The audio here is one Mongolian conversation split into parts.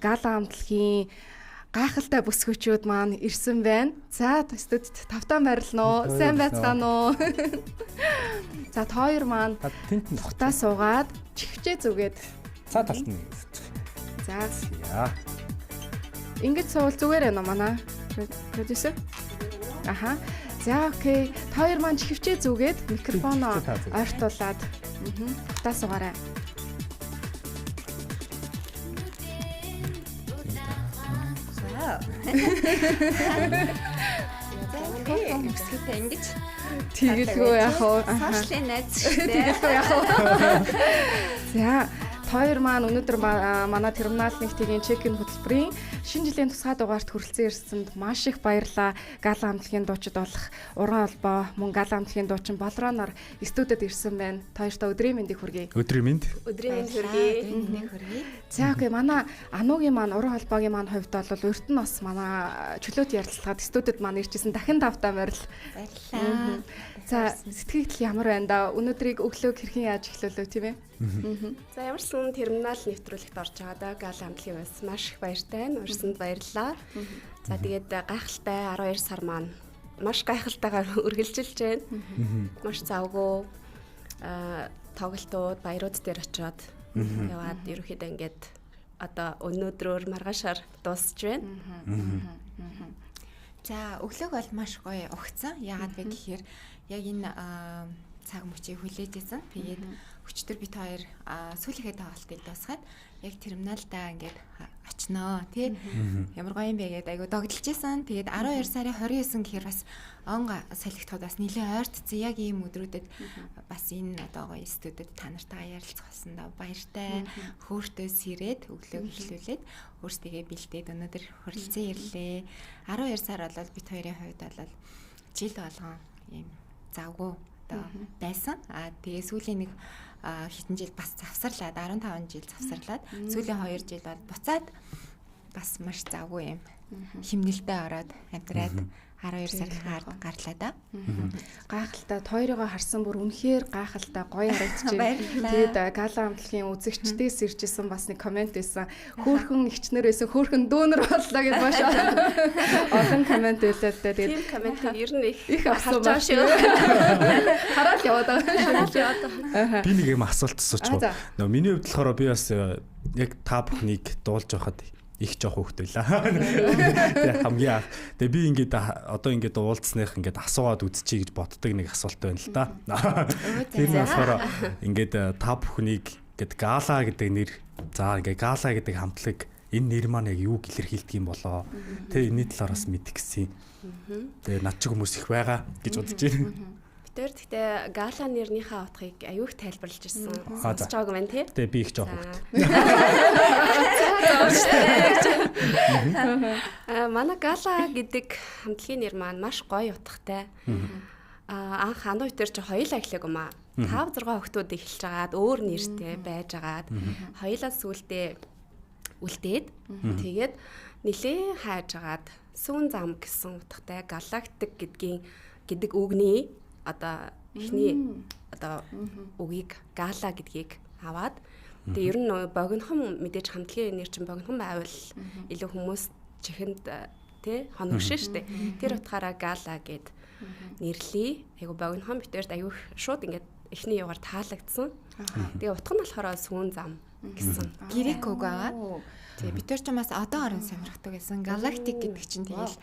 гала амтлагийн гайхалтай бүсгүүчүүд маань ирсэн байна. За студид тавтан байрлана уу? Сайн байцгаана уу? За та хоёр маань тухтаа суугаад чихвчээ зүгээд цаа талт нь. За яа. Ингэж суул зүгээр байна манай продюсер. Аха. За окей. Та хоёр маань чихвчээ зүгээд микрофоноо ойртуулад тухтаа суугаарай. Эвсгийтэй ингэж тэгэлгүй яах вэ? Сошиал найз шүү дээ. Тэгэлгүй яах вэ? За хоёр маань өнөөдөр манай терминал нэгтгийн чек-ин хөтөлбөрийн шинэ жилийн тусгай дугаарт хүрэлцэн ирсэнд маш их баярлалаа. Гала амтлагийн дуучид болох Уран холбоо мөн Гала амтлагийн дуучин Болроноор студид ирсэн байна. Та хоёртаа өдрийн мэндийг хүргэе. Өдрийн мэнд. Өдрийн мэнд хүргэе. За окей, манай Анугийн маань Уран холбоогийн маань хувьд бол урд нь бас манай чөлөөт ярилцлагад студид маань ирчихсэн. Дахин тавтаа баярлалаа. За сэтгэл ямар байна да? Өнөөдрийг өглөөг хэрхэн яаж эхлүүлв тийм ээ? За ямарсан терминал нэвтрүүлэгт орж байгаа да Гала амтлагийн бас маш их баяртай байна. Урьсанд баярлалаа. За тэгээд гайхалтай 12 сар маань маш гайхалтайгаар үргэлжилж байна. Маш завгүй тоглолтууд, баярууд дээр очиод яваад ерөөхдөө ингээд одоо өнөөдрөөр маргаашаар дуусч байна. За өглөөг бол маш гоё огцсон. Яагаад вэ гэхээр яг энэ цаг мөчийг хүлээж исэн. Тэгээд өчтөр бит хоёр сүүлийнхээ тоглолтыг дуусгаад яг терминалдаа ингээд очноо тий. Ямар гоё юм бэ гэдэг айгу догдолж исэн. Тэгээд 12 сарын 29 гэхээр бас он солигдоход бас нэлээд ойртцсан. Яг ийм өдрүүдэд бас энэ одоо гоё студид та нартайгаа ярилцах болсондоо баяртай. Хөөртөөс ирээд өглөөг эхлүүлээд өөрсдийгээ бэлдээд өнөөдөр хүрэлцэн ирлээ. 12 сар болол бит хоёрын хувьд бол жил болгон ийм завгүй байсан. Тэгээ сүүлийн нэг хитэн жил бас завсарлаад 15 жил завсарлаад сүүлийн 2 жил бол буцаад бас маш завгүй юм. Химнэлтэд ороод амьдраад 12 сарын гарлаа да. Гайхалтай хоёроо харсан бүр үнэхээр гайхалтай гоё харагдчихэв. Тэгээд Гала амтлагийн үзэгчдээс иржсэн бас нэг комент байсан. Хөөхөн ичнэр байсан, хөөхөн дүүнер боллоо гэж маш олон комент байлаа. Тэгээд тийм комментиг ер нь их авсан байгаа шүү. Хараад яваад байгаа. Би нэг юм асуулт асуучих. Нөө миний хувьд болохоор би бас яг та бүхнийг дуулж байхад их жоох хөвгтөлээ. Тэгээ хамгийн анх. Тэгээ би ингээд одоо ингээд уулзсных ингээд асууад үзчихье гэж боддог нэг асуулт байна л да. Тэр нь болохоор ингээд та бүхнийг ингээд Гала гэдэг нэр за ингээд Гала гэдэг хамтлаг энэ нэр маань яг юу илэрхийлдэг юм болоо. Тэгээ энэ талаараас мэдэх гэсэн. Тэгээ над ч хүмүүс их байгаа гэж бодож байна. Тэр гэхдээ Гала нэрнийхээ утгыг аюух тайлбарлаж ирсэн. Сонсож байгааг байна тий. Тэгээ би их жоох хөвгт. Манай Гала гэдэг хамтлагийн нэр маань маш гоё утгатай. Анх Ану өтер чи хоёулаа эхлэх юм аа. 5-6 хүүхдүүд эхэлж байгаад өөр нэртэй байж байгаад хоёулаа сүултээ үлдээд тэгээд нэлээ хайж байгаад сүүн зам гэсэн утгатай галактик гэдэг үгний одоо эхний одоо үгийг Гала гэдгийг аваад тэгээ ер нь богинохон мэдээж хамтлагийн нэр чинь богинохон байвал илүү хүмүүс чихэнд тий хоногшин штэ тэр утгаараа Гала гэд нэрлэе. Айгу богинохон битэрд аюу шууд ингээд эхний югаар таалагдсан. Тэгээ утга нь болохоор сүүн зам гэсэн грек үг байгаа. Тэгээ бид нар ч бас одоо орон сонирхдаг гэсэн галактик гэдэг чинь тэгэл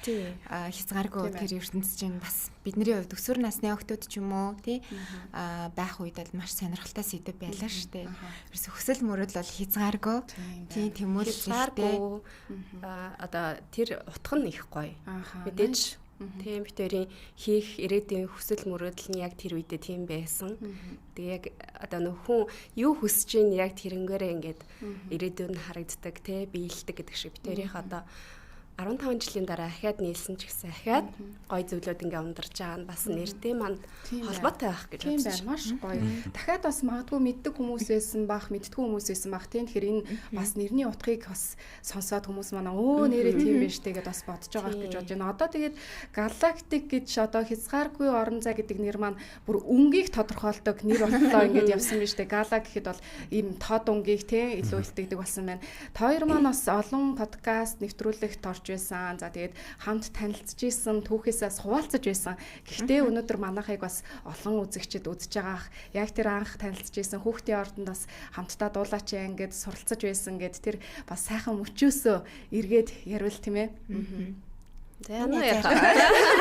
хязгааргүй тэр ертөнцийн чинь бас бидний хувьд өсвөр насны охтууд ч юм уу тий байх үед бол маш сонирхолтой сэдв байлаа шүү дээ. Ерөөс хөсөл мөрөд бол хязгааргүй тий тэмүүлэлтэй одоо тэр утга нь их гоё. Мэдээж тийм битэрийн хийх ирээдүйн хүсэл мөрөөдөл нь яг тэр үедээ тийм байсан. Тэгээ яг одоо хүн юу хүсэж ийн яг тэрнгээрээ ингээд ирээдүйн харагддаг те биелдэг гэдэг шиг битэрийнх одоо 15 жилийн дараа ахиад нийлсэн ч гэсэн ахиад гоё зүйлүүд ингээ ундарч байгаа нь бас нэртэй манд холбоотой байх гэж бодож байна. Маш гоё. Дахиад бас магадгүй мэддэг хүмүүс байсан бах, мэддэггүй хүмүүс байсан бах. Тэгэхээр энэ бас нэрний утгыг бас сонсоод хүмүүс манай нэрээ тийм байж тээ гэдээ бас бодож байгаа гэж бодож байна. Одоо тэгээд галактик гэж одоо хязгааргүй орон зай гэдэг нэр маань бүр өнгийг тодорхойлдог нэр боллоо ингээд явсан биз дээ. Гала гэхэд бол ийм тод өнгийг те илүү илтгэдэг болсон байна. Та хоёр маань бас олон подкаст нэвтрүүлэгт орж байсан. За тэгээд хамт танилцж исэн, түүхээсээ хуваалцаж байсан. Гэхдээ өнөөдөр манайхыг бас олон үзэгчид үзэж байгаах. Яг тэр анх танилцж исэн хүүхдийн ордонд бас хамтдаа дуулаач ингээд суралцаж байсан гэд тэр бас сайхан мөчөөсөө эргээд ярил тийм ээ. За яа.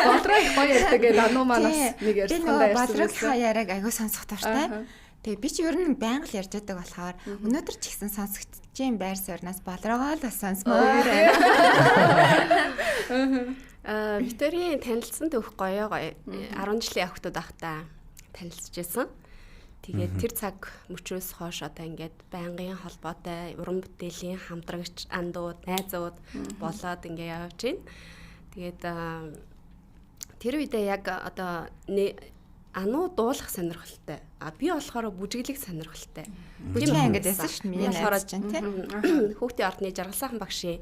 Бодрой гоё ярьдаг гэл ануу манаас нэг ярьсан даа. Бодрой яриаг аягүй сонсох тууштай. Тэгээ би ч ер нь байнга л ярьж байдаг болохоор өнөөдөр ч ихсэн сонсогдчихээн байр суурнаас болроогоо л бас сонсмоор байна. Викторийн танилцсан түүх гоё. 10 жилийн охтууд ахтаа танилцчихсан. Тэгээд тэр цаг мөчөөс хойш одоо ингээд байнгын холбоотой уран бүтээлийн хамтрагч, андууд, найзууд болоод ингээд явж байна. Тэгээд тэр үедээ яг одоо ануу дуулах сонирхолтой. Би болохоор бүжиглэх сонирхолтой. Бүжиглэх ангид байсан шүү дээ. Миний найз чинь тий. Хүүхдийн ордны жаргалсайхан багшийн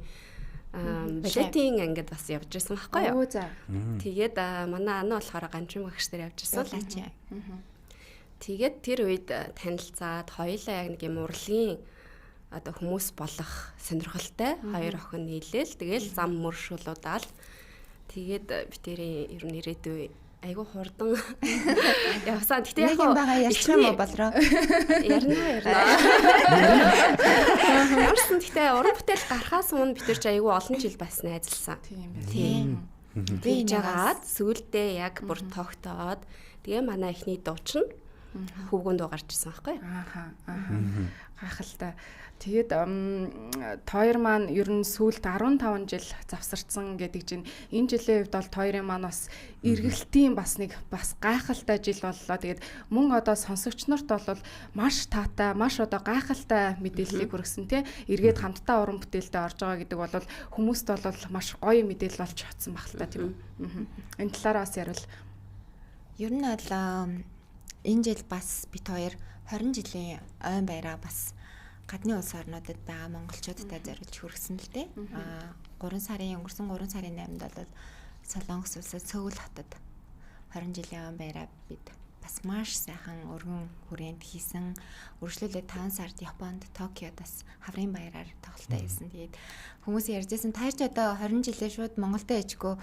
балетийн ангид бас явж байсан байхгүй юу? Тэгээд манай ануу болохоор ганчин багш нар явж байсан. Тэгээд тэр үед танилцаад хоёулаа яг нэг юм урлагийн одоо хүмүүс болох сонирхолтой хоёр охин нийлээл тэгэл зам мөршүүлүүдэл тэгээд битэрийн ер нь ирээдүй айгу хурдан явсан. Гэтэ яг байгаа ярьчих юм уу болроо? Ярина. Ярсан гэтэ уран бүтээл гарахаас өмнө битэр чи айгу олон жил бас найзалсан. Тийм. Би жагаад сүулдэ яг бүр тогтоод тэгээ манай эхний дуучин хөвгөнд гарч ирсэн байхгүй. Гайхалтай. Тэгээд тойр маань ер нь сүүлд 15 жил завсарцсан гэдэг чинь энэ жилийн үед бол тойрын маань бас эргэлтийн бас нэг бас гайхалтай жил боллоо. Тэгээд мөн одоо сонсогч нарт бол маш таатай, маш одоо гайхалтай мэдээллийг хүргэсэн тий. Эргээд хамтдаа уран бүтээлдээ орж байгаа гэдэг бол хүмүүст бол маш гоё мэдээлэл болж чадсан баг л та тийм үү. Энэ талаараа бас ярил. Ер нь бол энэ жил бас бит хоёр 20 жилийн ойн баяраа бас гадны улс орнуудад байгаа монголчуудтай зориулж хүргэсэн л дээ. 3 сарын өнгөрсөн 3 сарын 8-нд бол Солонгос улсад Сөүл хотод 20 жилийн ойн баяраа бид бас маш сайхан өргөн хүрээнд хийсэн. Үргэлжлүүлээд 5 сард Японд Токиод бас хаврын баяраар тоглолтоо хийсэн. Тэгээд хүмүүс ярьжсэн таарч одоо 20 жилээ шууд Монголдөө ичгөө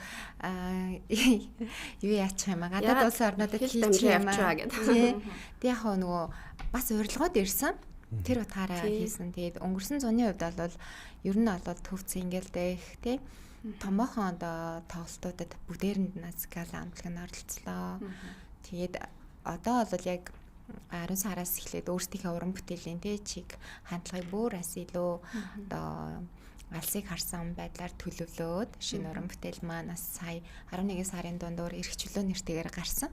юу яачих юм аа гадаад улс орнуудад хийчих юм аа гэдэг. Тэг яг нөгөө бас урилгууд ирсэн. Тэр утгаараа хийсэн. Тэгээд өнгөрсөн зуны хувьд бол ер нь бол төвц ингээл дэх тий томоохон одоо тоглолтуудад бүгдээрэнд Скала амтлагын оролцлоо. Тэгээд одоо бол яг 10 сараас эхлээд өөрсдийнхээ уран бүтээлийн тий чиг хандлагыг бүр бас илүү одоо алсыг харсан байдлаар төлөвлөөд шинэ уран бүтээл маань бас сая 11 сарын дундуур эрхчлөө нэртэйгээр гарсан.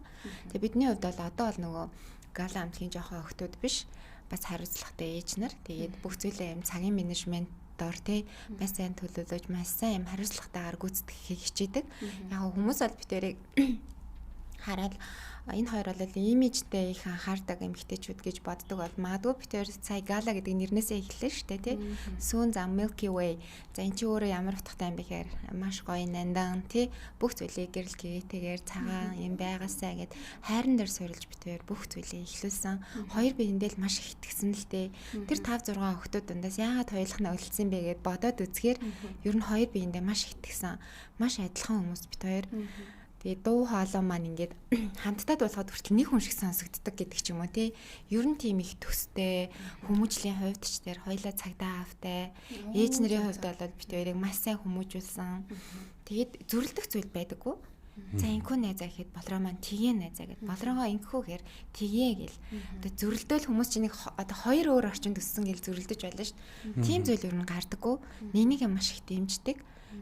Тэгээ бидний хувьд бол одоо бол нөгөө Гала амтлагын жоохон охтууд биш бас хариуцлагатай ээж нар. Тэгээд бүх зүйлээ юм цагийн менежмент дор тий маш сайн төлөвлөж маш сайн юм хариуцлагатайгаар гүйцэтгэхийг хичээдэг. Яг хүмүүс бол битэрийг хараад энэ хоёр бол имижтэй их анхаардаг эмэгтэйчүүд гэж боддог бол магадгүй битэр сая Гала гэдэг нэрнээсээ эхэллээ шүү дээ тий. Сүүн зам Milky Way. За эн чи өөрөө ямар утгатай юм бэ гэхээр маш гоё нандан тий бүх зүйлийг гэрэл гээтэйгээр цагаан юм байгаасаа гэд хайран дээр суурилж битэр бүх зүйлийг эхлүүлсэн. Хоёр биендээ л маш их итгэсэн л дээ. Тэр 5 6 охтууд дундаас яагаад хоёулах нь өлцсөн бэ гэд бодоод үзэхээр ер нь хоёр биендээ маш итгэсэн. Маш адилхан хүмүүс бит хоёр. Тэгээ дуу хоолой маань ингээд хамтдаа дуулахад хүртэл нэг хүн шиг сонсогддог гэдэг ч юм уу тий. Ер нь тийм их төстэй хүмүүжлийн хувьд ч тэр хоёлаа цагдаа автай. Ээж нарын хувьд бол бид хоёрыг маш сайн хүмүүжүүлсэн. Тэгээд зүрлдэх зүйл байдаггүй. За инхүү найзаа гэхэд болроо маань тгээ найзаа гэд болроогоо инхүүхээр тгээ гэл. Одоо зүрлдэл хүмүүс чинь нэг одоо хоёр өөр орчинд өссөн гэл зүрлдэж байлаа шүү дээ. Тийм зүйл ер нь гардаггүй. Нэг юм маш их дэмждэг.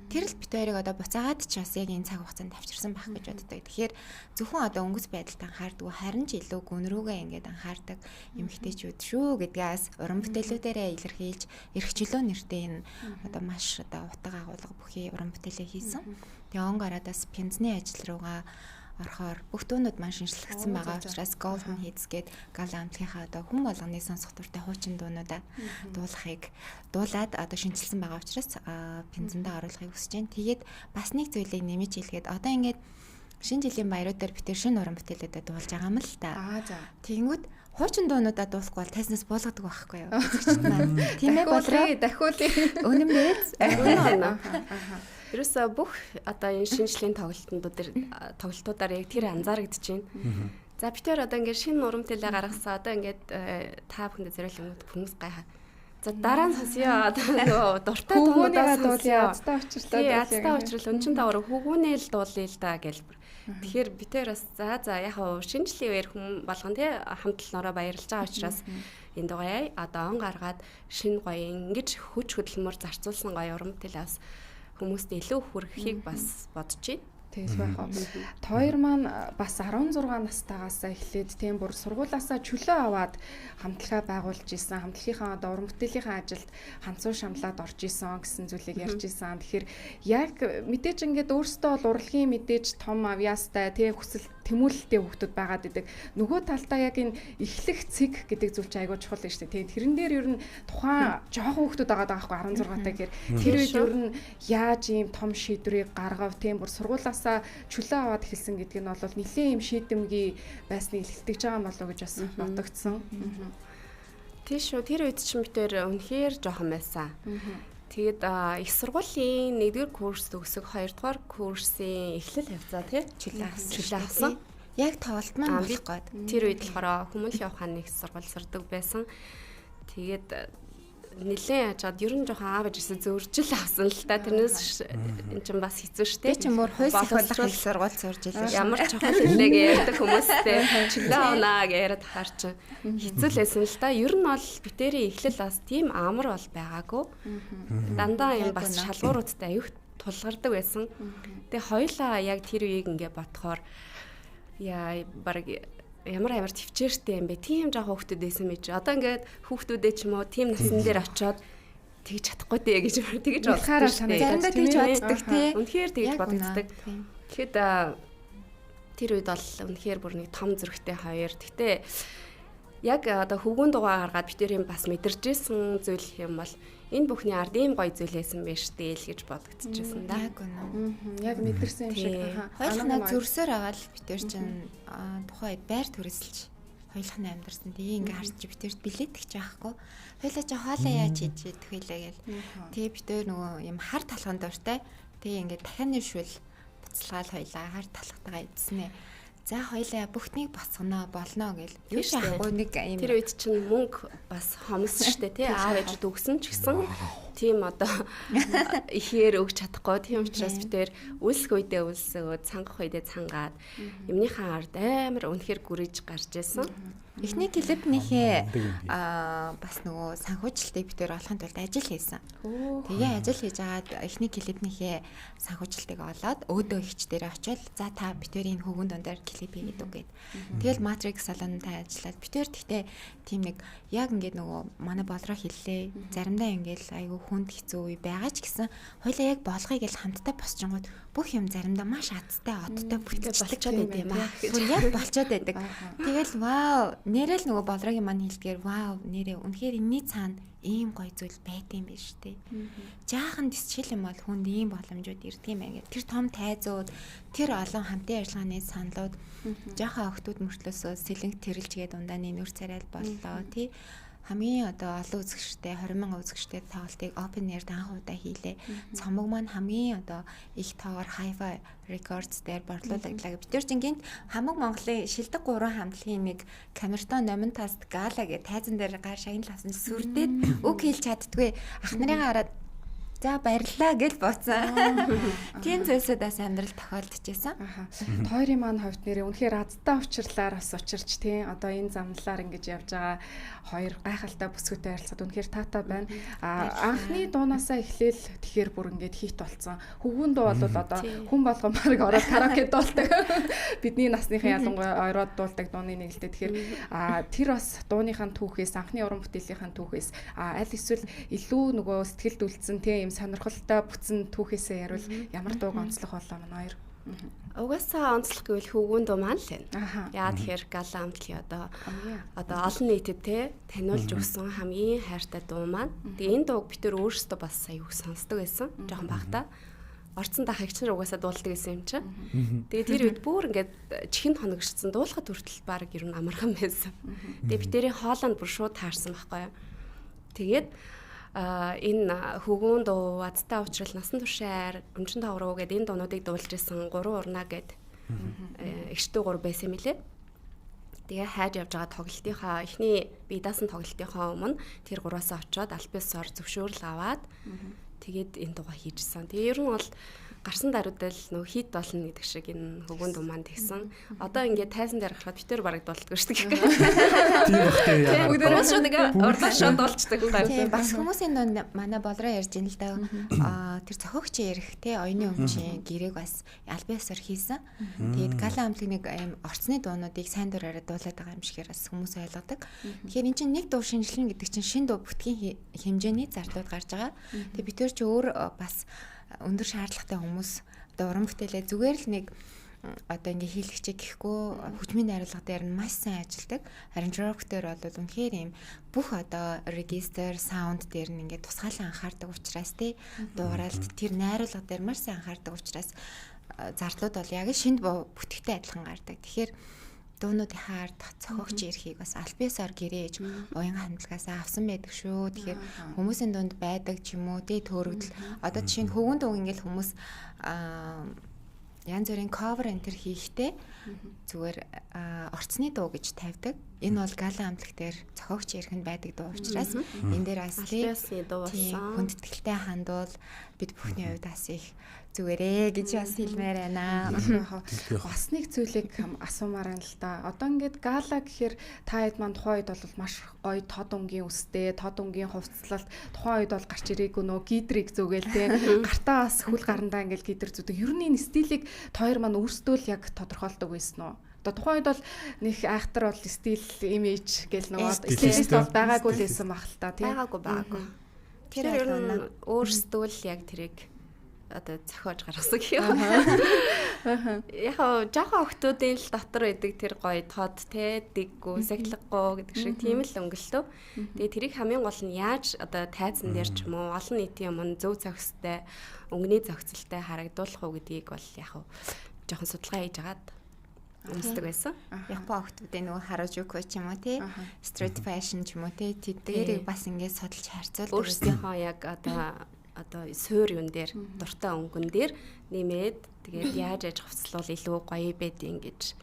Тэр л бид хоёрыг одоо буцаагаад ч бас яг энэ цаг хугацаанд авчирсан байх гэж боддог. Тэгэхээр зөвхөн одоо өнгөс байдалд анхаардаг, харин ч илүү гүн рүүгээ ингээд анхаардаг эмэгтэйчүүд шүү гэдгээс уран бүтээлүүдээрээ илэрхийлж эрх чөлөө нэртэй энэ одоо маш одоо утга агуулга бүхий уран бүтээлээ хийсэн. Тэгээ он гараадаас пензний ажил руугаа орохоор бүх дуунууд маш шинжлэгдсэн байгаа учраас Golden Hits гээд Гала хамтлагийнхаа одоо хүн болгоны сонсох дуртай хуучин дуунуудаа дуулаад одоо шинжилсэн байгаа учраас пензэндээ оруулахыг хүсэж байна. Тэгээд бас нэг зүйлийг нэмэж хэлгээд одоо ингээд шинэ жилийн баяруудаар бид шинэ уран бүтээлүүдэд дуулж байгаа юм л та. Тэгэнгүүт хуучин дуунуудаа дуулахгүй бол тайзнаас буулгадаг байхгүй юу? Тийм ээ болроо дахиулъя. Үнэн бэз. Ерөөсөө бүх одоо энэ шинжлэлийн тоглолтуудаар яг тэр анзаарэгдэж байна. За бид тэр одоо ингээд шинэ уран бүтээлээ гаргасан одоо ингээд та бүхэндээ зориулсан хүмүүс гайхаа. За дараа нь сонсё одоо дуртай дуунуудаас дуулъя. Азтай учрлаа. Өнчин давар хөвгүүнээ л дуулъя л да гэлбэр. Тэгэхээр бид тэр бас за яг шинэ жилийн үеэр хүн болгон тий хамтлалнороо баярлж байгаа учраас энэ дугаарыг одоо он гаргаад шинэ гоё ингэж хүч хөдөлмөр зарцуулсан гоё уран бүтээлээс хүмүүст илүү хүрэхийг бас бодож байна. Тэгс байх уу. Хоёр маань бас 16 настайгаас эхлээд тийм бүр сургуулаасаа чөлөө аваад хамтлагаа байгуулж исэн. Хамтлагийнхаа одоо уран бүтээлийнхаа ажилд ханцуу шамлаад орж исэн гэсэн зүйлийг ярьж исэн. Тэгэхээр яг мэдээж ингээд өөрсдөө бол урлагийн мэдээж том авьяастай тийм хүсэл тэмүүлэлтэй хүүхдүүд байгаад идэг. Нөгөө талдаа яг энэ эхлэх цэг гэдэг зүйл чинь айгүй чухал шүү дээ. Тэрэн дээр ер нь тухайн жоохон хүүхдүүд байгаа байхгүй 16 таа гэхээр тэр үед ер нь яаж ийм том шийдвэрийг гаргав тийм бүр сургуулаасаа чөлөө аваад эхэлсэн гэдэг нь бол нэлээд юм шийдэмгий байсныг илэрхийлж байгаа юм болов уу гэж бас бодогдсон. Тийш үү тэр үед чинь битээр үнэхээр жоохон байсан. Тэгээд их сургуулийн 1-р курс төгсөг 2-р курсын эхлэл явцаа тий чөлөө авсан. Яг тоглолт маань болох гээд. Тэр үед болохоор хүмүүл явахын нэг сургууль сурдаг байсан. Тэгээд нэлээд яжгаад ер нь жоохон аав ээжээсээ зөржил авсан л та. Тэрнээс эн чинь бас хэцүү шттэ. Би ч мөр хойс их сургууль сурж илээ. Ямар чухал хэлээг ярьдаг хүмүүстэй чөлөө авнаа гэж яриад хаар чинь хэцүү лсэн л та. Ер нь бол битэрийн эхлэл бас тийм амар бол байгаагүй. Дандаа юм бас шалгууруудтай аюух тулгардаг байсан. Тэгээ хоёлаа яг тэр үеийг ингээ бодохоор яа баг ямар төвчээртэй юм бэ? Тийм жаа хүүхдүүд байсан мэж. Одоо ингээд хүүхдүүдээ ч юм уу тийм насан дээр очиод тэгж чадахгүй дээ гэж тэгж бодохоор заримдаа тэгж боддог тий. Үнэхээр тэгж бодогддаг. Тэгэхэд тэр үед бол үнэхээр бүр нэг том зүрхтэй хоёр. Гэтэ яг одоо хөвгүүн дугаа гаргаад бид тэр юм бас мэдэрчээсэн зүйл юм бол энэ бүхний ард ийм гоё зүйл байсан байж дээ л гэж бодогдчихсэн да. Яг үнэ. Яг мэдэрсэн юм шиг. Хоёулаа зөрсөөр аваад бид тэр чинь тухайд байр төрөсөлж хоёулах нь амьдэрсэн. Тэгээ ингээ харж бид тэрт билет гэж байхгүй. Хоёулаа чи хоолоо яаж хийж идэх вүлээ гээл. Тэгээ бид тэр нөгөө юм хар талхан дуртай. Тэгээ ингээ дахианы шүл буцалгаал хоёулаа хар талхтайгаа идсэн ээ. За хоёлаа бүхнийг босгоно болно гэл. Юу шахахгүй нэг юм. Тэр үед чинь мөнгө бас хомс штэ тий аав ээжд өгсөн ч гэсэн тийм одоо ихээр өгч чадахгүй. Тийм учраас бид тэр үлсэх үедээ үлсгөө цангах үедээ цангаад юмныхаа ард амар үнэхээр гүрэж гарч ирсэн. Эхний клипнийхээ бас нөгөө санхүүжилтийг бид тэр олохын тулд ажил хийсэн. Тэгээ ажил хийж агаад эхний клипнийхээ санхүүжилтийг олоод өөдөө ихч дээр очиод за та бид тэр энэ хөвгүн дундаар клип хийгээд үгээд. Тэгэл Matrix салонтай ажиллаад бид тэр тэгтээ тийм нэг яг ингээд нөгөө манай болроо хэллээ. Заримдаа ингээд айгүй хүнд хэцүү үе байгаа ч гэсэн хоёлаа яг болгоё гэж хамтдаа босчингууд бүх юм заримдаа маш азтай одтой болчиход байд юм аа. Яг болчиход байдаг. Тэгэл вау нэрэл нөгөө болрогийн маань хэлдгээр вау нэрээ үнэхээр энэний цаана ийм гоё зүйл байт юм биш үү? Жаахан дисчил юм бол хүнд ийм боломжууд ирдэг юм аа. Тэр том тайзууд, тэр олон хамтын ажиллагааны саналууд жаахан охтууд мөртлөөсөө сэлэнг тэрэлжгээд ундааны нүр царай боллоо тий. Хамгийн одоо олон үзэгчтэй 20,000 үзэгчтэй тоглолтыг open air-д анх удаа хийлээ. Цомог маань хамгийн одоо их тоогоор Hi-Fi Records дээр борлуулагдлаа. Бид тэр чинь хамаг Монголын шилдэг 3 хамтлагийн нэг Камертон номин таст гала гэ тайзан дээр гар шагнал авсан сүрдээд үг хэлж чаддгүй ах нарыгаа хараад За баярлалаа гэж бууцсан. Тийм зүйлсүүдээс амьдрал тохиолдож байсан. Хоёрын маань хувьд нэрээ үнэхээр азтай учирлаар бас учирч тий одоо энэ замналаар ингэж явж байгаа хоёр гайхалтай бүсгүйтэй харилцаад үнэхээр таатай байна. Анхны дуунаасаа эхлээл тэгэхээр бүр ингэж хит болцсон. Хөвгүүн дуу бол одоо хүн болгон баг ороод караоке дуулдаг. Бидний насныхан ялангуяа ороод дуулдаг дууны нэг л дээ. Тэгэхээр тэр бас дууныхаа түүхээс анхны уран бүтээлийнхаа түүхээс аль эсвэл илүү нөгөө сэтгэлд үлдсэн тий сонирхолтой бүтсэн түүхээсээ ярил ямар дууг онцлох болоо манай хоёр. Угаасаа онцлох гэвэл хөвгүүн дуу маань л байна. Яа тэгэхээр Гала амтлын одоо олон нийтэд те таниулж өгсөн хамгийн хайртай дуу маань. Тэгээ энэ дууг бид төр өөрсдөө бас сая их сонсдог байсан. Жохон багтаа. Орцсон дахагч нар угаасаа дуулдаг гэсэн юм чи. Тэгээ тэр үед бүр ингээд чихэнд хоногшсон дуулахад хүртэл баг ер нь амархан байсан. Тэгээ бид тэрийн хоолойнд бүр шууд таарсан байхгүй юу. Тэгээд энэ хөвгүүн дуу, азтай уучрал, насан туршаар, өмчн тавруу гэдэг энэ дуунуудыг дуулж исэн 3 урнаа гэд эгчтэй 3 байсан мөлий. Тэгээ хайж явж байгаа тоглолтынхаа эхний бие даасан тоглолтынхаа өмнө тэр 3-аас очиод альбисоор зөвшөөрөл аваад тэгээд энэ дуугаа хийжсэн. Тэгээ ер нь бол гарсан даруйдал нөө хит болно гэдэг шиг энэ хөвгүүн дуу маань тэгсэн. Одоо ингээд тайзан дээр гарахад битэр бараг дуулдаг шүү дээ. Тийм бахтай яа. Бүгдөө шууд ингээ урдаа шууд дуулцдаг байна. Тийм бас хүмүүсийн дунд манай болроо ярьж ин л да. Тэр цохогч ярих те оюуны өмчийн гэрээг бас альбиасаар хийсэн. Тэгээд Гала амтлын нэг аим орцны дуунуудыг сайн дураараа дуулаад байгаа юм шигээр бас хүмүүс ойлгодог. Тэгэхээр эн чинь нэг дуу шинжилнэ гэдэг чинь шин дуу бүтгийн хэмжээний зардууд гарч байгаа. Тэгээд бид төр ч өөр бас өндөр шаардлагатай хүмүүс одоо уран бүтээлээ зүгээр л нэг одоо ингээ хийлгчээ гэхгүй хүчмийн найруулга дээр нь маш сайн ажилладаг. Харин rock дээр бол үнэхээр юм бүх одоо register sound дээр нь ингээ тусгаалan анхаардаг учраас тий дууралт тэр найруулга дээр маш сайн анхаардаг учраас зардлууд бол яг шинэ бүтгэгтэй адилхан гардаг. Тэгэхээр дуунуудын хаард цохогч эрхийг бас альбиасаар гэрээж уян хандлагаас авсан байдаг шүү. Тэгэхээр хүмүүсийн дунд байдаг ч юм уу тий төөрөгдөл одоо жишээ нь хөвгүүн дуу ингээл хүмүүс янз бүрийн cover enter хийхдээ зүгээр орцны дуу гэж тавьдаг. Энэ бол Гала амтлаг дээр цохогч эрх нь байдаг дуу учраас энэ дээр бас хүндэтгэлтэй хандвал бид бүхний хувьд бас их зүгээрээ гэж бас хэлмээр байна. Бас нэг зүйлийг асуумаар байна л да. Одоо ингээд Гала гэхээр та хэд маань тухайн үед бол маш гоё тод өнгийн үстэй, тод өнгийн хувцлалт тухайн үед бол гарч ирээгүй нөө гидрийг зүгээл те. Гартаа бас хөл гарандаа ингээд гидр зүдэг. Ер нь энэ стилийг хоёр маань өөрсдөө л яг тодорхойлдог байсан уу? Одоо тухайн үед бол нэг айхтар бол стил имиж гэл нөгөө стилист бол байгаагүй л байсан баг л та тийм. Байгаагүй. Тэр ер нь өөрсдөө л яг тэрийг одоо зохиож гаргасан гэх юм. Яг жоохон охтуудын л дотор байдаг тэр гоё тод те диггүй, сахилгагүй гэдэг шиг тийм л өнгөлтөө. Тэгээ тэрийг хамгийн гол нь яаж одоо тайзан дээр ч юм уу олон нийтийн өмнө зөв зохистой, өнгөний зохицолтой харагдуулах уу гэдгийг бол яг жоохон судалгаа хийж агаад өмсдөг байсан. Япон охтуудын нөгөө харажуку ч юм уу тий street fashion ч юм уу тий тэдгээрийг бас ингээд судалж харьцуулдаг. Өөрсдийнхөө яг одоо суур юун дээр дуртай өнгөн дээр нэмээд тэгээд яаж хувцлуул илүү гоё байдیں۔ Гэж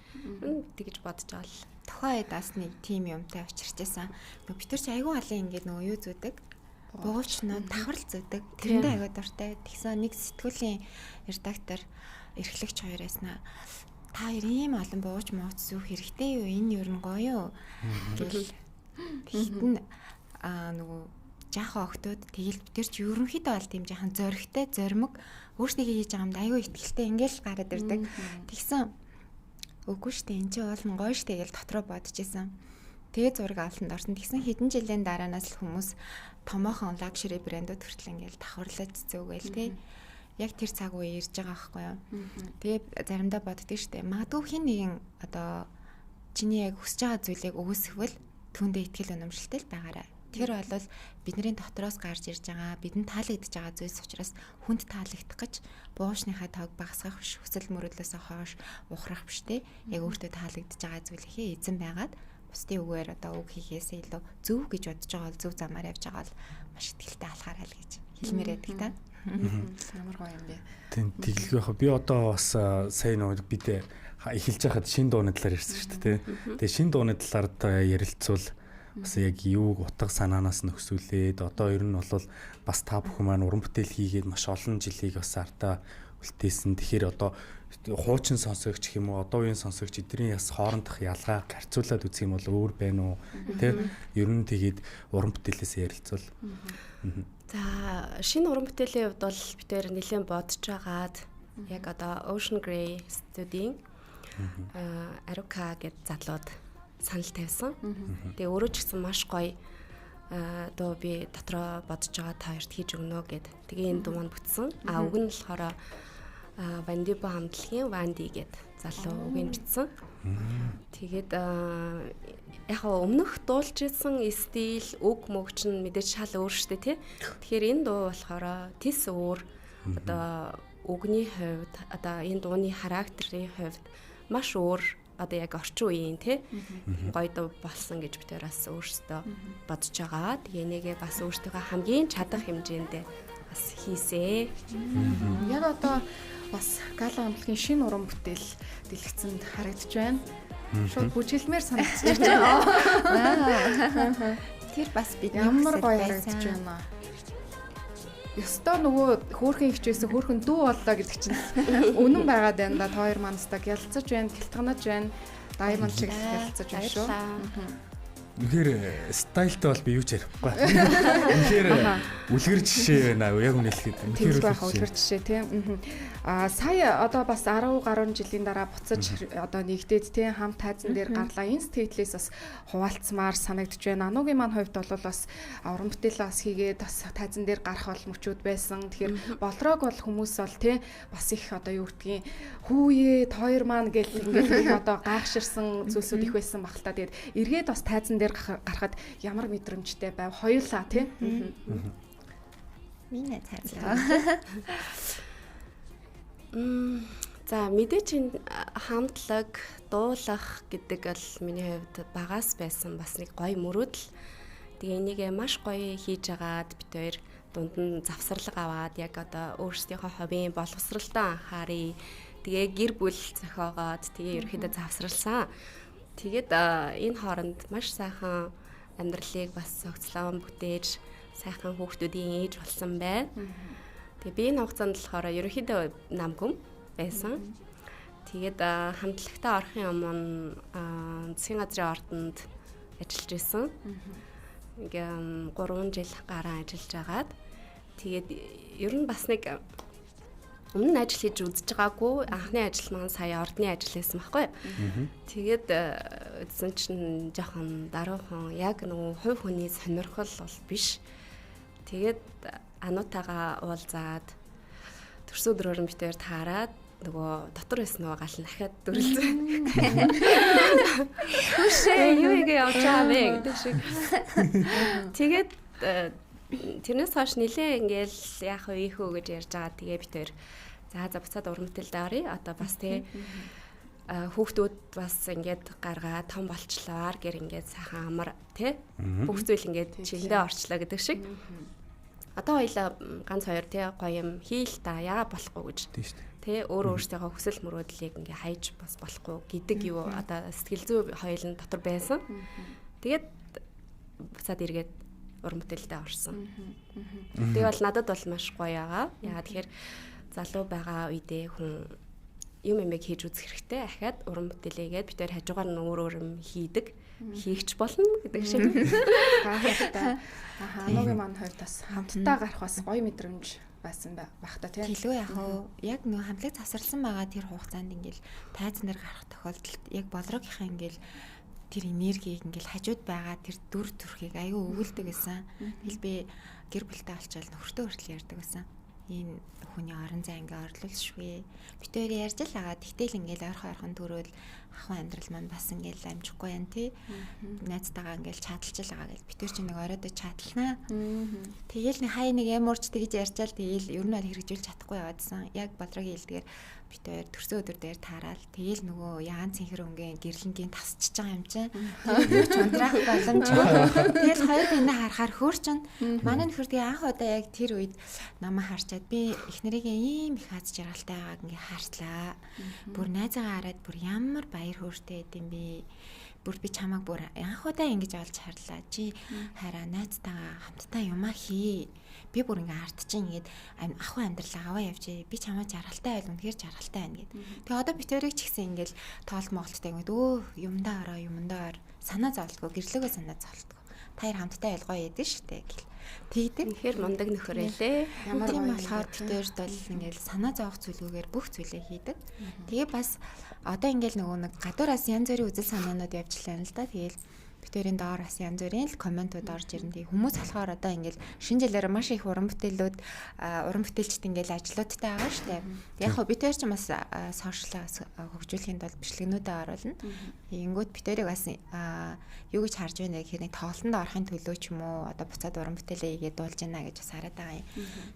тэгж бодож байгаа л. Тухайн үед бас нэг тим юмтай учирч байсан. Бид нар ч айгүй олон ингээд нөгөө юу зүүдэг. Буугчнууд давхарл зүүдэг. Тэрэндээ айгүй дуртай. Тэгсэн нэг сэтгүүлийн редактор эрхлэгч хоёр байснаа. Та ийм олон бууж мууц зүүх хэрэгтэй юу? Энэ юу гоё юу? Гэл. Тэгтэн нөгөө жаахан охтууд тэгэл бид нар ч ерөнхийдөө бол тийм жаахан зоригтой, зоримог өөрснийгөө хийж байгаа юмд аюу ихтэй ингээл гараад ирдэг. Тэгсэн үгүй штэ энэ ч бол гоё штэ гэж дотроо бодож исэн. Тэгээ зураг авалтанд орсон. Тэгсэн хэдэн жилийн дараанаас л хүмүүс томоохон лакшери брэндүүд хүртэл ингээл давхарлаж зөөгөл тий. Яг тэр цаг үе ирж байгаа байхгүй юу. Тэгээ заримдаа боддөг штэ. Магадгүй хин нэгэн одоо чиний яг хүсэж байгаа зүйлийг өгөөсгөл түүндээ ихтгэл өнөмшлөлтэй л байгаарай. Тэр бол бидний дотроос гарч ирж байгаа, бидэнд таалагдж байгаа зүйлс учраас хүнд таалагдах гэж буушныхаа тоог багасгах биш, хүсэл мөрөөдлөөсөө хойш ухрах биш те. Яг өөртөө таалагдж байгаа зүйлийнхээ эзэн байгаад бусдын үгээр одоо үг хийхээсээ илүү зөв гэж бодож байгаа бол зөв замаар явж байгаа бол маш ихтэй алхаарай л гэж хэлмээр байдаг та. Ямар гоё юм бэ. Тийм тэглэх яг би одоо бас сайн нэг бидээ эхэлж байхад шин дууны талаар ярьсан шүү дээ. Тэгээ шин дууны талаар ярилцвал бас яг юуг утга санаанаас нь өсвөлээд одоо ер нь бол бас та бүхэн маань уран бүтээл хийгээд маш олон жилийг бас артаа үлдээсэн. Тэгэхээр одоо хуучин сонсогч гэх юм уу одоо үеийн сонсогч эдний бас хоорондох ялгааг харьцуулаад үзэх юм бол өөр байна уу? Тэ? Ер нь тэгээд уран бүтээлээс ярилцвал. За шинэ уран бүтээлийн хувьд бол бид нэр нэлээд бодож байгаад яг одоо Ocean Grey студийн Aruka гэд залууд санал тавьсан. Тэгээ өөрөө ч гэсэн маш гоё дуу би дотроо бодож байгаа та хоёрт хийж өгнө гэд. Тэгээ энэ дуу маань бүтсэн. Үг нь болохоор Вандибо хамтлагийн Ванди гэд залуу үг нь бичсэн. Тэгээд яг өмнөх дуулж ирсэн стил үг мөгч нь мэдээж шал өөр шүү дээ тий. Тэгэхээр энэ дуу болохоор тис өөр одоо үгний хувьд одоо энэ дууны характерын хувьд маш өөр одоо яг орчин үеийн тий гоё дуу болсон гэж бид бас өөрсдөө бодож байгаа. Тэгээ нэгээ бас өөртөө хамгийн чадах хэмжээндээ бас хийсэ. Яг одоо бас Гала хамтлагийн шинэ уран бүтээл дэлгэцэнд харагдаж байна. Шууд бүжгэлмээр санагдаж байна. Тэр бас бидний ямар гоё харагдаж байна. Ёстой нөгөө хөөрхөн хичээсэн хөөрхөн дүү боллоо гэдэг чинь үнэн байгаад байна да. Та хоёр манстаг ялцаж байна, гэлтганаж байна. Diamond шиг ялцаж байна шүү. Үнэхээр стайлтай бол би юу ч ярихгүй. Үнэхээр үлгэр жишээ байна. Яг үнэ хэлэхэд үнэхээр үлгэр жишээ тийм. Сая одоо бас 10 гаруй жилийн дараа буцаж одоо нэгдээд тийм хамт тайзан дээр гарлаа. Энэ сэтгэлээс бас хуваалцмаар санагдж байна. Анугийн маань хувьд бол бас уран бүтээл бас хийгээд бас тайзан дээр гарах бол мөчүүд байсан. Тэгэхээр болроог бол хүмүүс бол тийм бас их одоо юу гэдгийг хүүе тойр маань гэл ингээд одоо гайхширсан зүйлсүүд их байсан багтал та. Тэгээд эргээд бас тайзан дээр гарахад ямар мэдрэмжтэй байв хоёулаа тийм. Миний цаалаа. За мэдээч энэ хамтлаг дуулах гэдэг бол миний хувьд багаас байсан бас нэг гоё мөрөөдөл. Тэгээ энийг маш гоё хийж агаад бид хоёр дунд нь завсарлага аваад яг одоо өөрсдийнхөө хоббийн боловсролтой анхаарий. Тэгээ гэр бүл зохиогоод тэгээ ерөөхдөө завсралсан. Тэгээд энэ хооронд маш сайхан амьдралыг бас цогцлон бүтээж сайхан хүүхдүүдийн ээж болсон байна. Тэгээ би энэ хугацаанд болохоор ерөөхдөө намгүм байсан. Тэгээд хамтлагтай орохын өмнө засгийн газрын ордонд ажиллаж исэн. Ингээм 3 жил гарan ажиллаж агаад тэгээд ер нь бас нэг өмнө нь ажил хийж үзэж байгаагүй анхны ажил маань сая ордны ажил байсан байхгүй. Тэгээд үзсэн чинь жоохон даруухан яг нөгөө хувь хүний сонирхол бол биш. Тэгээд ануутаага уулзаад төрсөн өдрөөр нь битээр таарад нөгөө дотор байсан нөгөө гал нь дахиад дүрлцээ. Хүшээ юу ингэ явж байгаа вэ гэдэг шиг. Тэгээд тэрнээс хойш нилээ ингээл яах вэ ийхүү гэж ярьж байгаа. Тэгээ битээр за буцаад уран бүтээлд оръё. Одоо бас тий хүүхдүүд бас ингээд гаргаа том болчлоор гэр ингээд сайхан амар тий бүх зүйл ингээд чиндээ орчлоо гэдэг шиг. Одоо хоёлаа ганц хоёр тий гоё юм хийл та яа болохгүй гэж тий өөртөө хүсэл мөрөөдлийг ингээ хайж бас болохгүй гэдэг юу одоо сэтгэл зүй хоёул нь дотор байсан. Тэгээд буцаад эргээд уран бүтээлдээ орсон. Тэгээ бол надад бол маш гоё байгаа. Яагаад тэгэхээр залуу байгаа үедээ хүн юм хийж үзэх хэрэгтэй. Ахаад уран бүтээлээгээд бид тээр хажуугаар нь өөр юм хийдэг. Хийгч болно гэдэг шиг. Анугийн маань хувьд бас хамтдаа гарах бас гоё мэдрэмж байсан байх та тийм. Илүү яг нөө хамтлаг завсарласан байгаа тэр хугацаанд ингээл тайзан дээр гарах тохиолдолд яг болрогийнхаа ингээл тэр энергийг ингээл хажууд байгаа тэр дүр төрхийг аюу өвөлдөг гэсэн. Тэгэл би гэр бүлтэй олчвал нөхөртөө хүртэл ярьдаг байсан. Энэ хүний орон зай ингээ орлуулшгүй. Бид хоёр ярьж л байгаа. Тэгтэл ингээл ойрхон төрөөл ахын амьдрал маань бас ингээл амжихгүй байна тий. Найзтайгаа ингээл чадалж л байгаа гэл. Бид хоёр ч нэг оройдоо чадалнаа. Тэгэл нэг хай нэг ямарч тэгж ярьчаал тэгэл ер нь бол хэрэгжүүлж чадахгүй яваадсан. Яг болрогийн хэлдгээр бид хоёр төрсөн өдөр дээр таарал. Тэгэл нөгөө яан цэнхэр өнгөн гэрлэнгийн тасчихж байгаа юм чинь. Тэр ч унтраах боломжгүй. Тэгэл хоёр бинэ харахаар хөөрчөн. Манай нөхөр тэгээ анх удаа яг тэр үед намайг харчаад би эхнэрийгээ ийм их аз жаргалтай байгааг ингээ харслаа. Бүр найзаагаа хараад бүр ямар баяр хөөртэй байд юм бэ. бүр би чамайг бүр анх удаа ингэж олж харлаа. Чи хараа найзтайгаа хамтдаа юмаа хий. Би бүр ингээ ардчин ингээд ахуй амьдралаа аваа явжээ. Би чамаа жаргалтай байл үнэхээр жаргалтай байна гэд. Тэгээ одоо битэрийг ч гэсэн ингээл тоолт моголттой ингээд юмдаа ороо санаа зовлтгоо гэрлөөгөө санаа зовлтгоо. Та хоёр хамтдаа байлгоо яадаг штэ гэл. Тэгдэг. Тэгэхээр мундаг нөхөр элээ. Ямар тийм болохоор битэрд бол ингээл санаа зовох зүйлүүгээр бүх зүйлээ хийдэг. Тэгээ бас одоо ингээл нөгөө нэг гадуураас янз бүрийн үзэл санаанууд явжлаа л да. Тэгээл битэрийн доор бас янз бүрийн л комментууд орж ирнэ. Тэгээ хүмүүс болохоор одоо ингээл шинэ жилээр маш их уран бүтээлчд ингээл ажлуудтай байгаа штэ. Яг хөө битэр ч бас сошиалаас хөгжүүлэхэд бол бичлэгнүүдээ оруулна. Ингүүд битэрийг бас юу гэж харж байна гэхээр нэг тоглолтонд орохын төлөө ч юм уу одоо буцаад уран бүтээлээ игээд дуулж байна гэж бас хараад байгаа юм.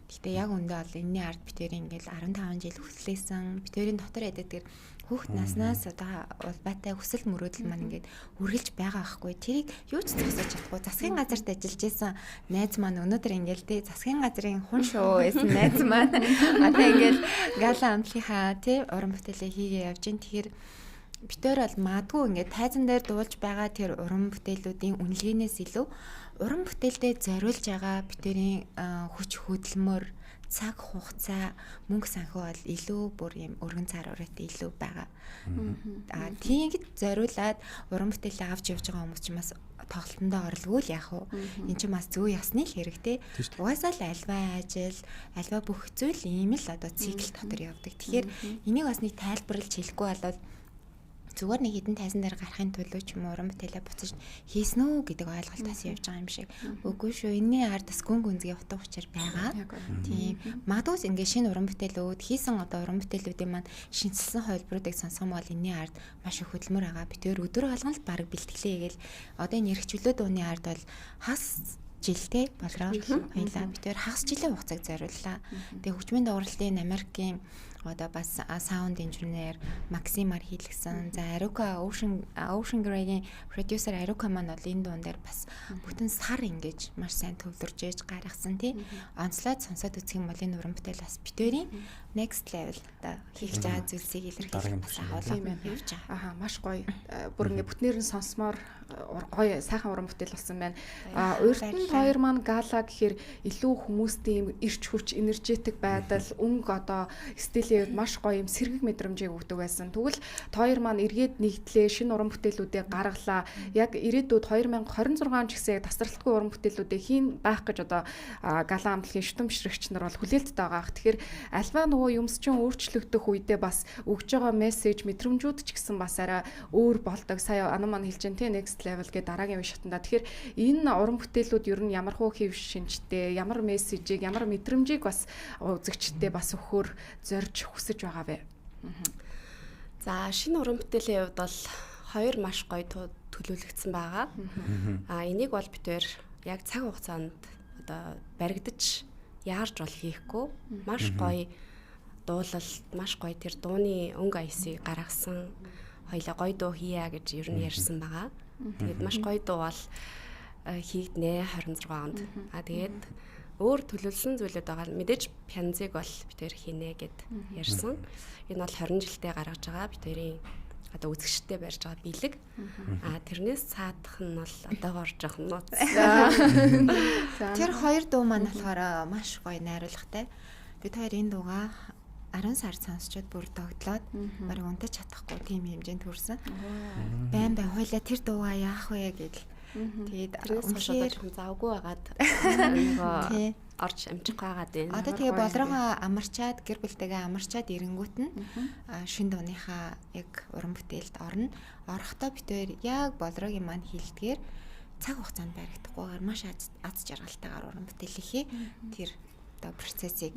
Гэхдээ яг үндэ бол энэний ард битэрийн ингээл 15 жил хүслээсэн битэрийн дотор эдэдгэр хүүхд наснаас одоо улбаатай хүсэл мөрөөдөл маань ингээд үргэлж байгаа байхгүй. Тэрийг юу ч зогсож чадахгүй. Засгийн газарт ажиллаж исэн найз маань өнөөдөр ингээл тий засгийн газрын хүн шүү гэсэн найз маань одоо ингээл гала амтлынхаа тий уран бүтээлээ хийгээ явж гин. Тэгэхээр битээр бол маадгүй ингээд тайзан дээр дуулж байгаа тэр уран бүтээлүүдийн үнэлгээнээс илүү уран бүтээлдээ зориулж байгаа битэрийн хүч хөдөлмөр цаг хугацаа мөнгө санхүү бол илүү бүр юм өргөн цаар ураатай илүү байгаа. Тийгд зориулаад уран бүтээлээ авч явж байгаа хүмүүс ч бас тоглолтондоо орлого л яах вэ? Энд чинь бас зөв ясны л хэрэгтэй. Угаасаа л альва бүх зүйл ийм л одоо цикл дотор явдаг. Тэгэхээр энийг бас нэг тайлбарлаж хэлэхгүй болоод зүгээр нэг хідэн тайзан дээр гарахын төлөө ч юм уу уран бүтээлээ буцаж хийсэн үү гэдэг ойлголтоос явж байгаа юм шиг. Үгүй шүү. Энэний ард бас гүн гүнзгий утга учир байгаа. Тийм. Магадгүй ингээ шинэ уран бүтээлүүд хийсэн одоо уран бүтээлүүдийн маань шинжилсэн хувилбаруудыг сонсох юм бол энэний ард маш их хөдөлмөр байгаа. Би тэр өдөр болгон л баг бэлтгэлээ гээл. Одоо энэ эрхчлөөд ууны ард бол хас жилдээ болроо хоёлаа би тэр хагас жилийн хугацааг зориуллаа. Тэгээ хөгжмийн дууралтын Америкийн одоо бас саунд инженер Максимар хийлгсэн. За Aruka Ocean Grey-ийн продюсер Aruka маань бол энэ дуун дээр бас бүтэн сар ингэж маш сайн төвлөрж ээж гаргасан тий. Онцлоод сонсоод үзэх юм бол энэ уран бүтээл бас битэрийн next level одоо хийх байгаа зүйлсийг илэрхийлэх бас агуулга явж байгаа. Аха маш гоё. Бүр ингэ бүтнээр нь сонсомоор гоё сайхан уран бүтээл болсон байна. Урьдын хоёр маань гала гэхээр илүү хүмүүсийн эрч хүч, энержетик байдал, өнгө одоо стилийн маш гоё юм сэргэг мэдрэмжийг өгдөг байсан. Тэгвэл хоёр маань эргээд нэгдлээ, шинэ уран бүтээлүүдээ гаргалаа. Яг ирээдүйд 2026 он ч гэсэн тасралтгүй уран бүтээлүүдээ хийн байх гэж одоо гала амтлагийн шүтэмжрэгч нар бол хүлээлттэй байгаа. Тэгэхээр альва нөгөө юмс чинь өөрчлөгдөх үедээ бас өгж байгаа мессеж, мэдрэмжүүд ч гэсэн бас арай өөр болдог. Сая ана маань хэлж дээ next level гэдэг дараагийн үе шатанда. Тэгэхээр энэ уран бүтээлүүд ер нь ямар хуу хэв шинжтэй, ямар мессежийг, ямар мэдрэмжийг бас үзэгчдэд бас өгөхөөр зорж хүсэж байгаа вэ? За шинэ уран бүтээлийн хувьд бол хоёр маш гоё төлөвлөгдсөн байгаа. Энийг бол битээр яг цаг хугацаанд одоо баригдаж яарч бол хийхгүй. Маш гоё дуулалт, маш гоё тэр дууны өнгө аясыг гаргасан. Хоёлаа гоё дуу хийя гэж ер нь ярьсан байгаа. Тэгээд маш гоё дуу бол хийгднэ 26 онд. Тэгээд өөр төлөвлөсөн зүйлүүд байгаа. Мэдээж пянзыг бол битээр хийнэ гэд ярьсан. Энэ бол 20 жилдээ гаргаж байгаа битээрийн одоо үзэгчтэй барьж байгаа бэлэг. Тэрнээс цаадах нь бол одоогоор жоох нууц. Тэр хоёр дуу маань болохоор маш гоё найруулгатай. Бид хоёр энэ дуугаа 10 сар сонсчод бүр догтлоод барыг унтаж чадахгүй тийм хэмжээнд хүрсэн. Байн хойлоо тэр дуугаа яах вэ гэл. Тэгээд уншаад завгүй байгаад нөгөө орж амжих байгаад байна. Одоо тэгээ болроогоо амарчаад гэр бүлтэйгээ амарчаад ирэнгүүт нь шин дууныхаа яг уран бүтээлд орно. Орохдоо битээр яг болроогийн маань хилдгээр цаг хугацаанд баригдахгүйгээр маш аз жаргалтайгаар уран бүтээлийнхээ тэр одоо процессыг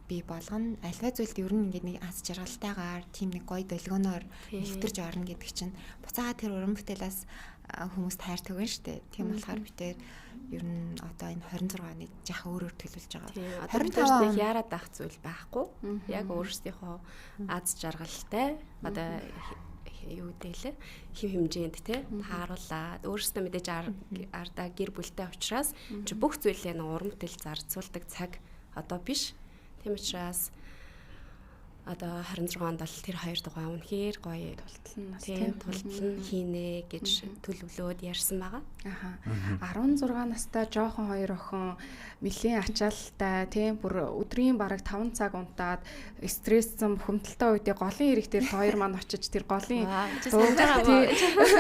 бий болгоно. Альва зүйлд ер нь ингээд нэг аз жаргалтайгаар тийм нэг гоё долгионоор нэвтэрж орно гэдэг чинь буцаага тэр уран бүтээлээс хүмүүс таардаг юм шүү дээ. Тийм болохоор битээр ер нь одоо энэ 26 оны жаахан өөрөөр төлөвлөж байгаа. 25-нд яарад авах зүйл байхгүй. Яг өөрсдийнхөө аз жаргалтай одоо юу дээлээ хэв хэмжээнд те тааруулаад өөрсдөө мэдээж ардаа гэр бүлтэй учраас чи бүх зүйлээ нэг уран бүтээл зарцуулдаг цаг одоо биш. Тийм учраас одоо 26 онд бол тэр хоёр дугаа үнэхээр гоё тултлан хийнэ гэж төлөвлөөд ярьсан байгаа. Аха. 16 настай жоохон хоёр охин нэлийн ачаалттай тийм бүр өдрийн бараг 5 цаг унтаад стрессцэн бухимдалтай үедээ голын ирэх дээр хоёр маань очиж тэр голын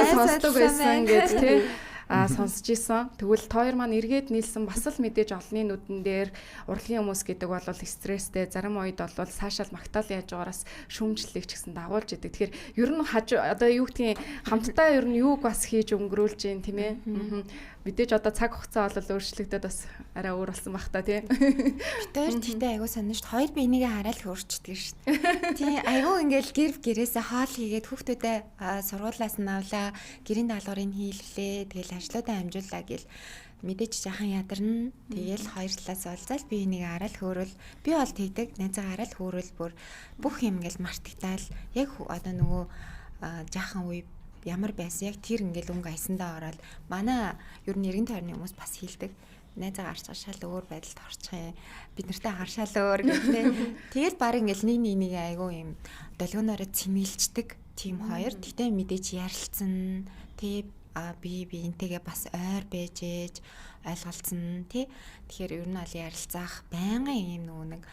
сонсдог байсан гэж тийм сонсч ийсэн. Тэгвэл хоёр маань эргээд нийлсэн бас л мэдээж олонний нүдэн дээр урлагийн хүмүүс гэдэг бол стресстэй, зарим үед бол цаашаал магтаал яаж байгаараас шүүмжлэлийг ч гэсэн дагуулж идэг. Тэгэхээр ер нь одоо юу гэдгийг хамтдаа ер нь юуг бас хийж өнгөрүүлж гин тийм ээ. Мэдээж одоо цаг хугацаа бол өөрчлөгдөд бас арай өөр болсон бах та тийм. Битээр тэгтээ айгуу сонирч хоёр биенийгээ хараад хөөрчдөг шүү дээ. Тийм айгуу ингээл гэрээсээ хоол хийгээд хүүхдүүдээ сургуулиас нь авлаа, гэрийн даалгаврыг хийлээ, тэгэл ажлуудаа амжууллаа гэл мэдээж жахан ядарна. Тэгэл хоёр талаас уулзаал биенийгээ хараад хөөрөл би бол тэгдэг, найзаагаа хараад хөөрөл бүр бүх юм ингээл мартагтаал яг одоо нөгөө жахан үе ямар байсан яг тэр ингээл өнгө аясандаа ороод манай ер нь эргэн тойрны хүмүүс бас хийлдэг. Найзаа гарчаашаал өөр байдалд орчих юм. Бид нартай харшаал өөр гэдэг. Тэгэл баг ингээл нэг айгуу юм долгионороо цэмэлждэг тийм хоёр. Тэгтээ мэдээж ярилцсан. Тэг би энтэйгээ бас ойр байж ээж ойлголцсон тий. Тэгэхээр ер нь бол ярилцах байнгын юм нөгөө нэг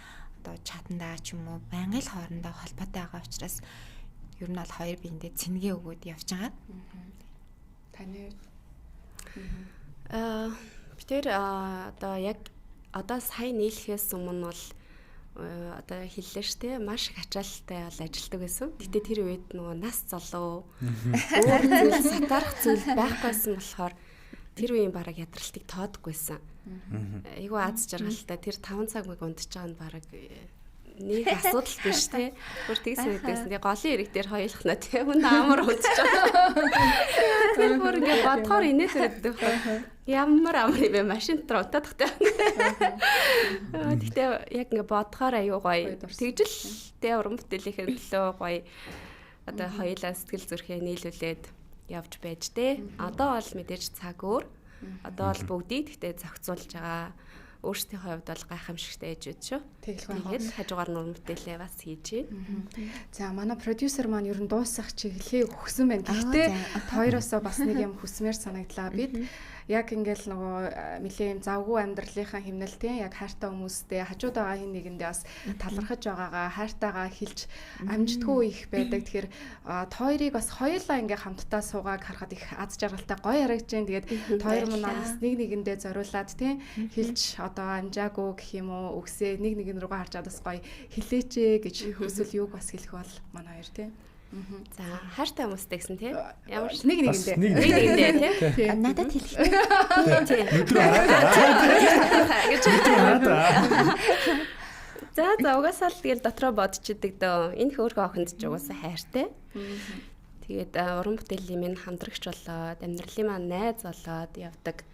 одоо чатандаа ч юм уу байнгын л хоорондоо холбоотой байгаа учраас ер нь бол хоёр биендээ цэнгээ өгөөд явж байгаа. Таны бид тэр одоо яг одоо сайн нийлэхээс өмнө бол одоо хэллээ шүү дээ маш их ачаалттай бол ажилтдаг байсан. Гэтэ тэр үед нөгөө нас залуу өөр зүйл сатарах зүйл байхгүйсэн болохоор тэр үеийн бараг ядралтыг тоодохгүйсэн. Айгу аз жаргалтай тэр 5 цаг мэг унтж байгаа нь бараг нэг асуудал биш тий. Бүр тэгсэн үедээс тий голын ирэг дээр хоёулах нь тий хүн амар унтж байгаа. Тэр бүр ингээ бодохоор инээд байдаг. Ямар амар юм бэ машин дотор утаадах тий. Тэгтээ яг ингээ бодохоор аюу гоё. Тэгжэл тий уран бүтээлийнхэн төлөө гоё одоо хоёулаа сэтгэл зүрхээ нийлүүлээд явж байж тий. Одоо бол мэдээж цаг өөр. Одоо бол бүгдийг тэгтээ зохицуулж байгаа. Өөрсдийнхөө хувьд бол гайхамшигтай ээж үү шүү. Тэгээд хажуугаар нурм бүтээлээ бас хийж байна. За манай продюсер маань ер нь дуусах чиглэлийг өгсөн байна. Гэхдээ хоёроосоо бас нэг юм хүсмээр санагдлаа. Бид яг ингээл нөгөө нэлээ юм завгүй амьдралынхаа хэмнэлтэй яг хайртай хүмүүстэй хажууд байгаа хин нэгэндээ бас талархаж байгаагаа хайртайгаа хэлж амждаггүй их байдаг. Тэгэхээр хоёрыг бас хоёулаа ингээ хамтдаа суугаад харахад их аз жаргалтай гоё харагдаж байна. Тэгээд хоёр манаас нэг нэгэндээ зориулаад тий хэлж одоо амжаагүй гэх юм уу өгсөө нэг рүүгээ харж адас гоё хэлээч гэж хүсвэл юуг бас хэлэх бол манай хоёр тий. За хайртай хүмүүстэй гэсэн тий. Ямар нэг нэгэндээ тий. Надад хэлэх. Тий. За угаасаа л тэгэл дотроо бодчихдаг дөө. Энэ хөөрхөн охинд ч угаасаа хайртай. Тэгээд уран бүтээлийн минь хамтрагч болоод амьдралын маань найз болоод явдаг.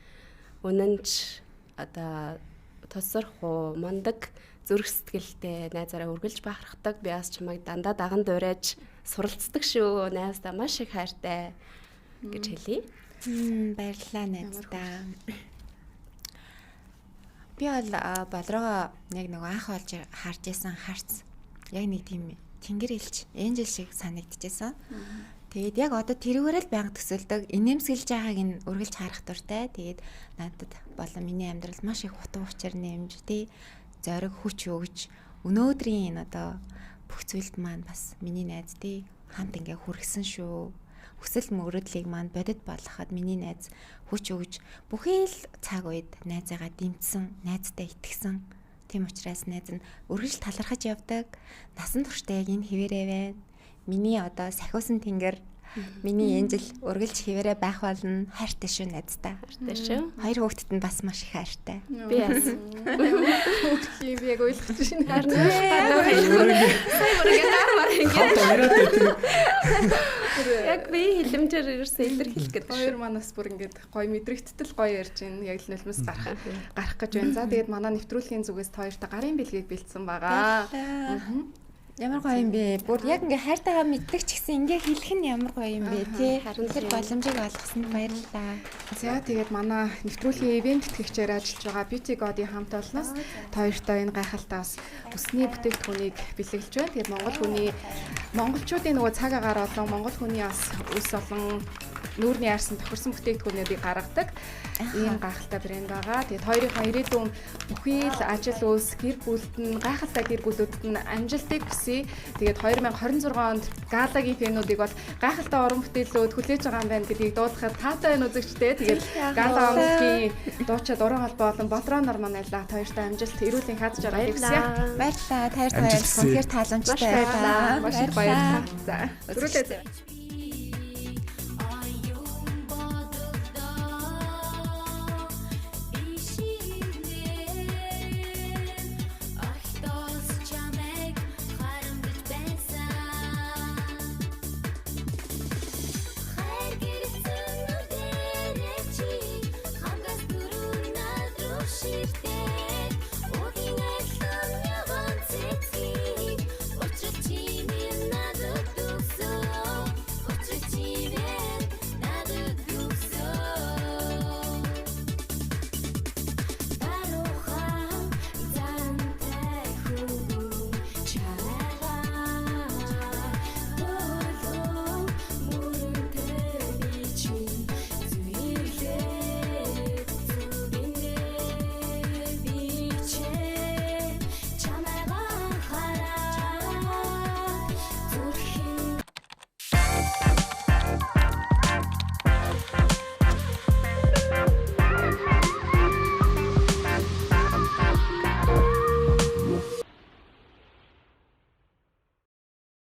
Үнэнч одоо тосорхоо мундаг зүрх сэтгэлтэй найзаараа үргэлж бахархдаг. Би бас чамайг дандаа даган дуурайж суралцдаг шүү. Найздаа маш их хайртай гэж хэлье. Баярлалаа найздаа. Би бол болроо яг нэг анх олж харж исэн харц. Яг нэг тийм тэнгэр элч, энжел шиг санагдчихсан. Тэгээд яг одоо тэрүүгээрэл байнга төсөлдөг, инээмсэглэж байгааг нь үргэлж харах дуртай. Тэгээд надад болон миний амьдрал маш их утга учир нэмж, тий зориг хүч өгж, өнөөдрийн энэ одоо бүх зүйлд маань бас миний найз тий хамт ингээ хүргэсэн шүү. Хүсэл мөрөдлийг маань бодит болгоход миний найз хүч өгж бүхий л цаг үед найзаагаа дэмжсэн, найздаа итгэсэн. Тийм учраас найз нь үргэлж талархаж явдаг. Насан туршдаа яг энэ хിവэрээ байна. Миний одоо сахиусан тэнгэр, миний энжил үргэлж хിവэрээ байх болно. Хайртай шүү найздаа. Хайртай шүү. Хоёр хүүхдэд нь бас маш их хайртай. Би бас. Хүүхдийг яг ойлгож байна. Яг би хилэмжээр ерөөсөө илэрхийлэх гэдэг. Хоёр манаас бүр ингээд гоё мэдрэгдтэл гоё ярьж байна. Яг л нулимс гарах гэж байна. За тэгээд манай нэвтрүүлгийн зүгээс хоёрта гарын бэлгийг бэлдсэн байгаа. Ямар гоё юм бэ? Бүр яг ингээ хайртайгаа мэддэг ч гэсэн ингээ хэлэх нь ямар гоё юм бэ тий. Тэр боломжийг олгосонд баярлалаа. За тэгээд манай нэвтрүүлгийн ивент тэтгэгчээр ажиллаж байгаа Beauty God-ийн хамт олноос та хоёртой энэ гайхалтаас усны бүтээгдэхүүнийг бэлэглэж байна. Тэгээд монголчуудын нөгөө цаг агаар болон монгол хүний бас ус болон нүүрний арсан тохирсон бүтээгдэхүүнүүдийг гаргадаг ийм гайхалтай брэнд байгаа. Тэгээд хоёрынхаа ирээдүйн бүхий л ажил үйлс, гэр бүлд нь гайхалтай гэр бүлүүдэд нь амжилтыг хүсье. Тэгээд 2026 онд галагийн фэнүүдийг бол гайхалтай уран бүтээлүүд хүлээж байгаа юм байна гэдгийг дуудахад таатай байна үзэгчтэй. Тэгээд гала амтгийн дуучид уран холбоо болон бодроо нормонайла та хоёртай амжилт эрүүлийн хадж байгааг хүсье. Баярлалаа. Та хоёрт үнэхээр тааламжтай байлаа. Маш их баярлалаа. За, өрөөлөө.